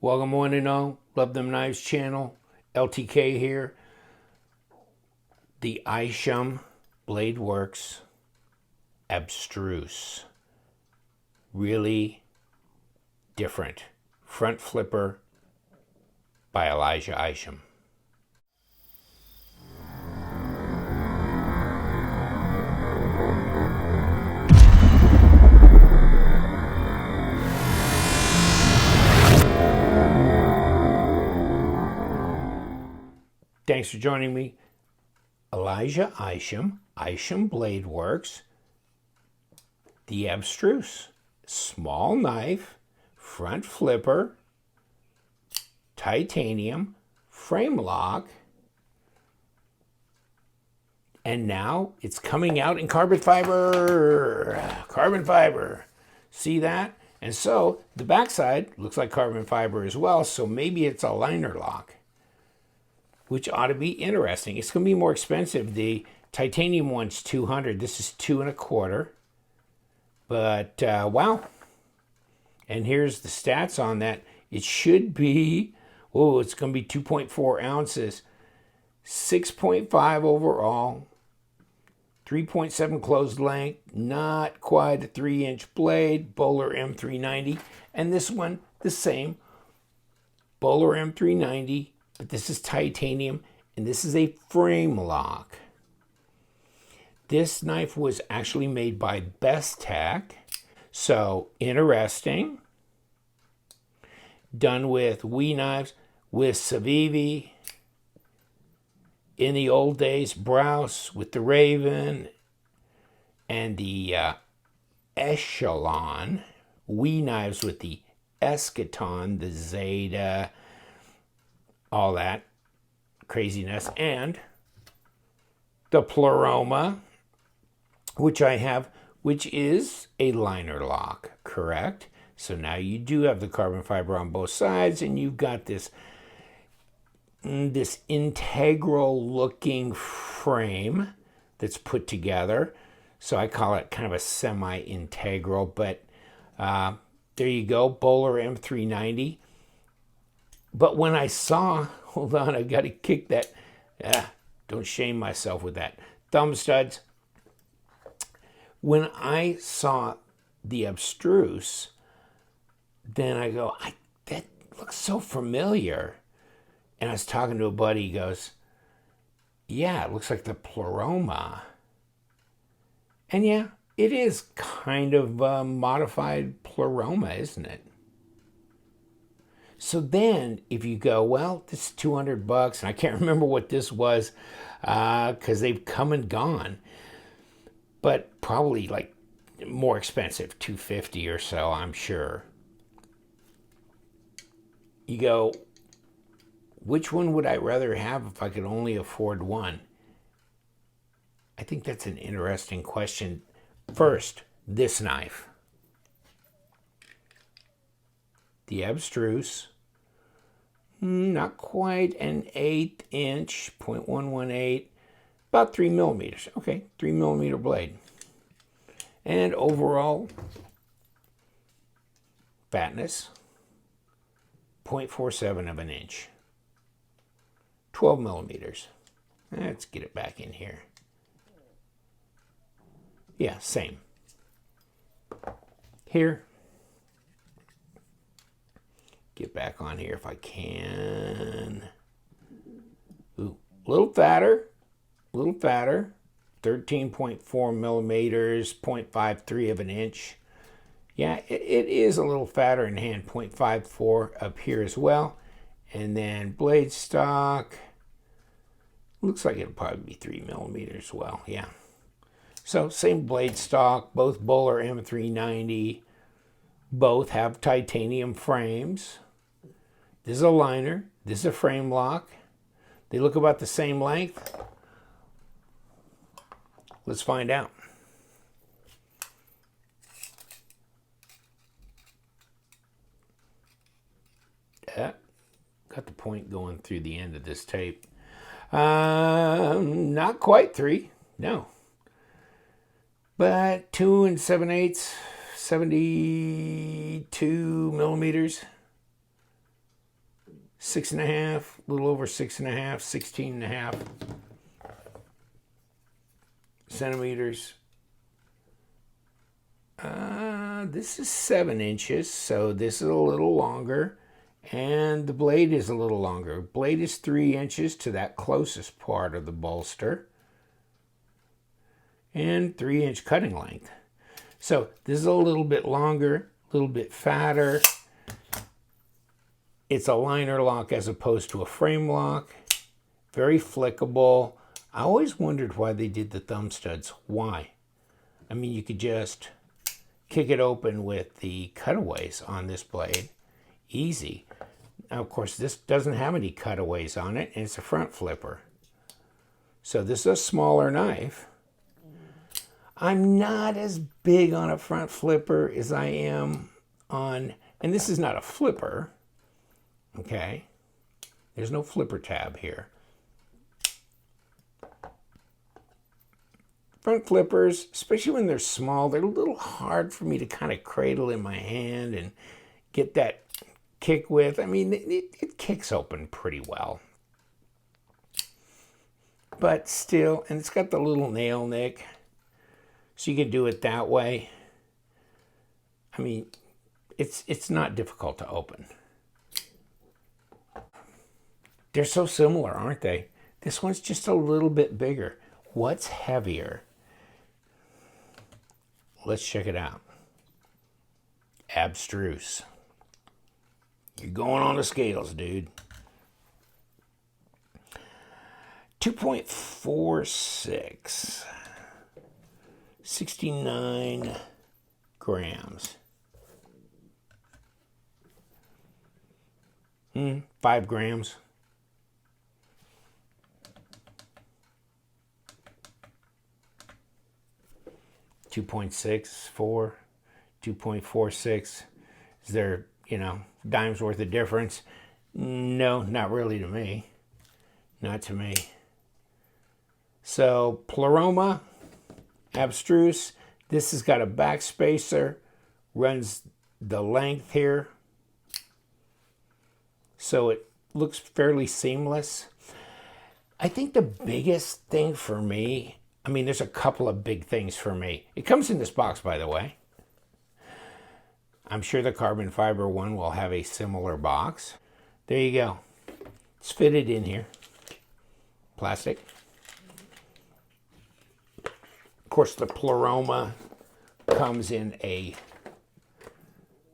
Welcome one and all, Love Them Knives channel, LTK here. The Isham Blade Works Abstruse. Really different. Front flipper by Isham. Thanks for joining me. Isham Blade Works, the Abstruse. Small knife, front flipper, titanium, frame lock, and now it's coming out in carbon fiber. Carbon fiber. See that? And so the backside looks like carbon fiber as well, so maybe it's a liner lock, which ought to be interesting. It's going to be more expensive. The titanium one's $200. This is $225. But wow. And here's the stats on that. It should be, it's going to be 2.4 ounces, 6.5 overall, 3.7 closed length, not quite a 3-inch blade, Bowler M390. And this one, the same, Bowler M390. But this is titanium, and this is a frame lock. This knife was actually made by Bestech, so interesting. Done with WE knives, with Civivi. In the old days, Browse with the Raven, and the Echelon. WE knives with the Eschaton, the Zeta, all that craziness, and the Pleroma, which I have, which is a liner lock, correct? So now you do have the carbon fiber on both sides, and you've got this integral looking frame that's put together. So I call it kind of a semi-integral, but there you go, Bowler M390. But when I saw, hold on, I got to kick that. Don't shame myself with that. Thumb studs. When I saw the Abstruse, then I go, that looks so familiar. And I was talking to a buddy, he goes, yeah, it looks like the Pleroma. And yeah, it is kind of a modified Pleroma, isn't it? So then, if you go, well, this is $200, and I can't remember what this was, because they've come and gone, but probably like more expensive, $250 or so, I'm sure. You go, which one would I rather have if I could only afford one? I think that's an interesting question. First, this knife, the Abstruse. Not quite an 1/8 inch, 0.118, about 3 millimeters. Okay, 3 millimeter blade. And overall fatness, 0.47 of an inch, 12 millimeters. Let's get it back in here. Yeah, same. Here. Get back on here if I can. Ooh, a little fatter, 13.4 millimeters, 0.53 of an inch. Yeah, it is a little fatter in hand, 0.54 up here as well. And then blade stock, looks like it'll probably be 3 millimeters as well, yeah. So same blade stock, both Bowler M390, both have titanium frames. This is a liner. This is a frame lock. They look about the same length. Let's find out. Got the point going through the end of this tape. Not quite 3, no. But 2 7/8, 72 millimeters. 6.5, a little over 6.5, 16.5 centimeters. This is 7 inches, so this is a little longer, and the blade is a little longer. Blade is 3 inches to that closest part of the bolster, and 3-inch cutting length. So this is a little bit longer, a little bit fatter. It's a liner lock as opposed to a frame lock. Very flickable. I always wondered why they did the thumb studs. Why? I mean, you could just kick it open with the cutaways on this blade. Easy. Now, of course, this doesn't have any cutaways on it, and it's a front flipper. So this is a smaller knife. I'm not as big on a front flipper as I am on, and this is not a flipper, okay? There's no flipper tab here. Front flippers, especially when they're small, they're a little hard for me to kind of cradle in my hand and get that kick with. I mean, it kicks open pretty well. But still, and it's got the little nail nick, so you can do it that way. I mean, it's not difficult to open. They're so similar, aren't they? This one's just a little bit bigger. What's heavier? Let's check it out. Abstruse. You're going on the scales, dude. 2.46. 69 grams. 5 grams. $2.64, $2.46. Is there, dimes worth of difference? No, not really to me. Not to me. So, Pleroma, Abstruse. This has got a back spacer, runs the length here. So it looks fairly seamless. I think the biggest thing for me, there's a couple of big things for me. It comes in this box, by the way. I'm sure the carbon fiber one will have a similar box. There you go. It's fitted in here. Plastic. Of course, the Pleroma comes in a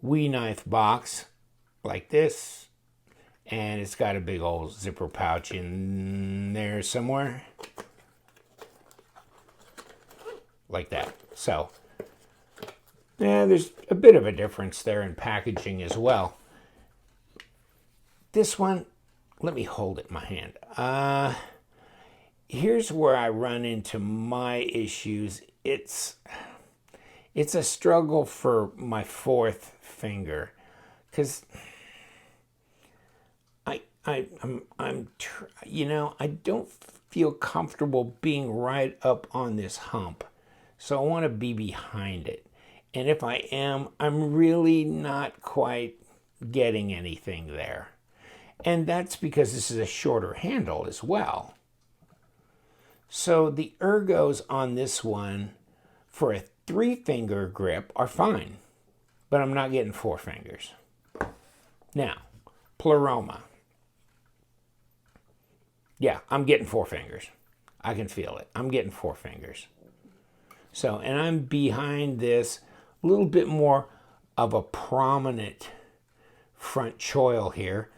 wee knife box like this. And it's got a big old zipper pouch in there somewhere. Like that. So, yeah, there's a bit of a difference there in packaging as well. This one, let me hold it in my hand. Here's where I run into my issues. It's a struggle for my fourth finger, because I don't feel comfortable being right up on this hump. So I want to be behind it. And if I am, I'm really not quite getting anything there. And that's because this is a shorter handle as well. So the ergos on this one for a 3-finger grip are fine. But I'm not getting 4 fingers. Now, Pleroma. Yeah, I'm getting 4 fingers. I can feel it. I'm getting 4 fingers. So, and I'm behind this a little bit more of a prominent front choil here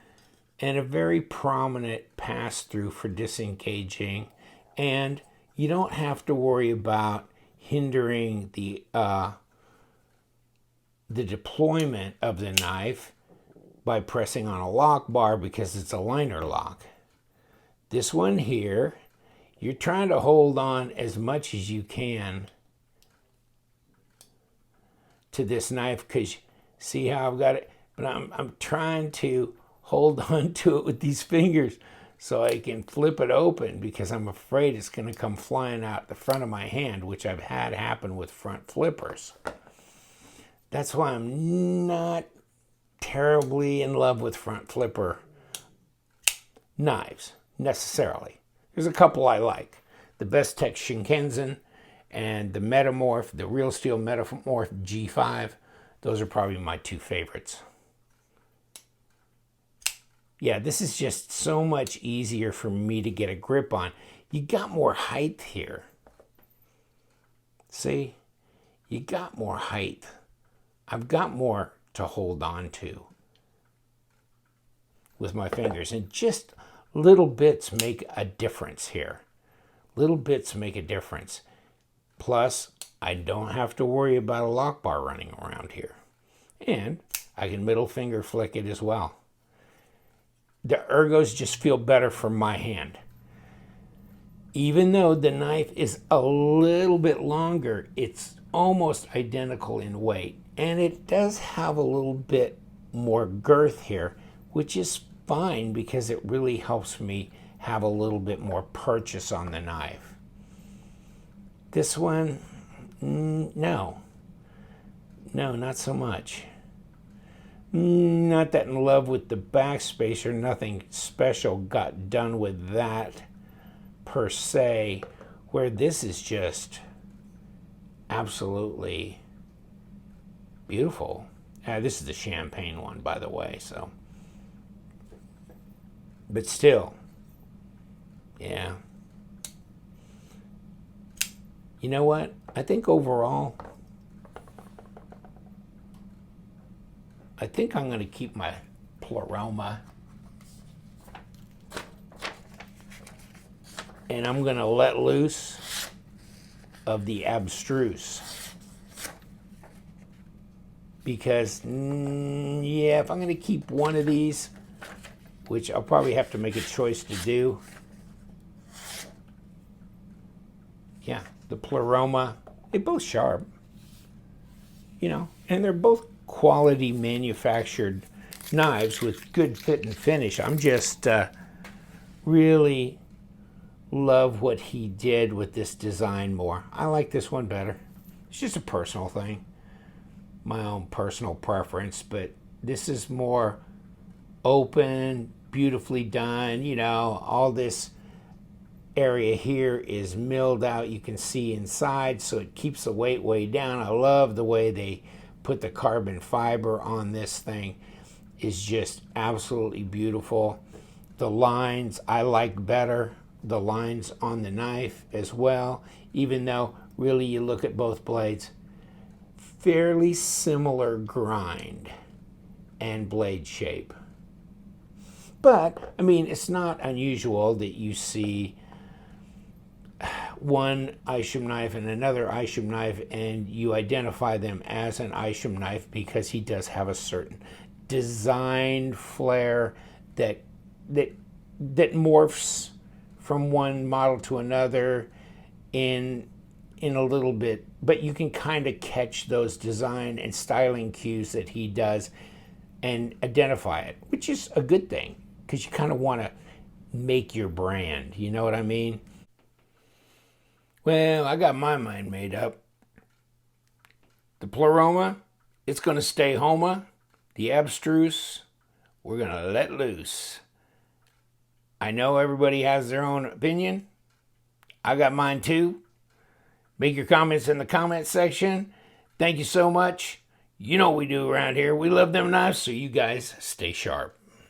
and a very prominent pass-through for disengaging. And you don't have to worry about hindering the deployment of the knife by pressing on a lock bar because it's a liner lock. This one here, you're trying to hold on as much as you can to this knife because see how I've got it? But I'm trying to hold on to it with these fingers so I can flip it open because I'm afraid it's going to come flying out the front of my hand, which I've had happen with front flippers. That's why I'm not terribly in love with front flipper knives, necessarily. There's a couple I like. The Best Tech Shinkensen and the Metamorph, the Real Steel Metamorph G5. Those are probably my two favorites. Yeah, this is just so much easier for me to get a grip on. You got more height here. See? You got more height. I've got more to hold on to with my fingers. And just little bits make a difference here. Little bits make a difference. Plus, I don't have to worry about a lock bar running around here. And I can middle finger flick it as well. The ergos just feel better for my hand. Even though the knife is a little bit longer, it's almost identical in weight. And it does have a little bit more girth here, which is fine because it really helps me have a little bit more purchase on the knife. This one, no, not so much. Not that in love with the backspacer, nothing special got done with that per se, where this is just absolutely beautiful. This is the champagne one, by the way, so. But still, yeah. You know what? I think overall, I think I'm going to keep my Pleroma. And I'm going to let loose of the Abstruse. Because, yeah, if I'm going to keep one of these, which I'll probably have to make a choice to do. Yeah, the Pleroma, they're both sharp. You know, and they're both quality manufactured knives with good fit and finish. I'm just really love what he did with this design more. I like this one better. It's just a personal thing, my own personal preference, but this is more open, beautifully done. You know, all this area here is milled out. You can see inside, so it keeps the weight way down. I love the way they put the carbon fiber on this thing. Is just absolutely beautiful. The lines I like better. The lines on the knife as well, even though really you look at both blades, fairly similar grind and blade shape. But I mean, it's not unusual that you see one Isham knife and another Isham knife and you identify them as an Isham knife because he does have a certain design flair that morphs from one model to another in a little bit, but you can kind of catch those design and styling cues that he does and identify it, which is a good thing because you kind of want to make your brand, you know what I mean? Well, I got my mind made up. The Pleroma, it's going to stay Homa. The Abstruse, we're going to let loose. I know everybody has their own opinion. I got mine too. Make your comments in the comment section. Thank you so much. You know what we do around here. We love them knives, so you guys stay sharp.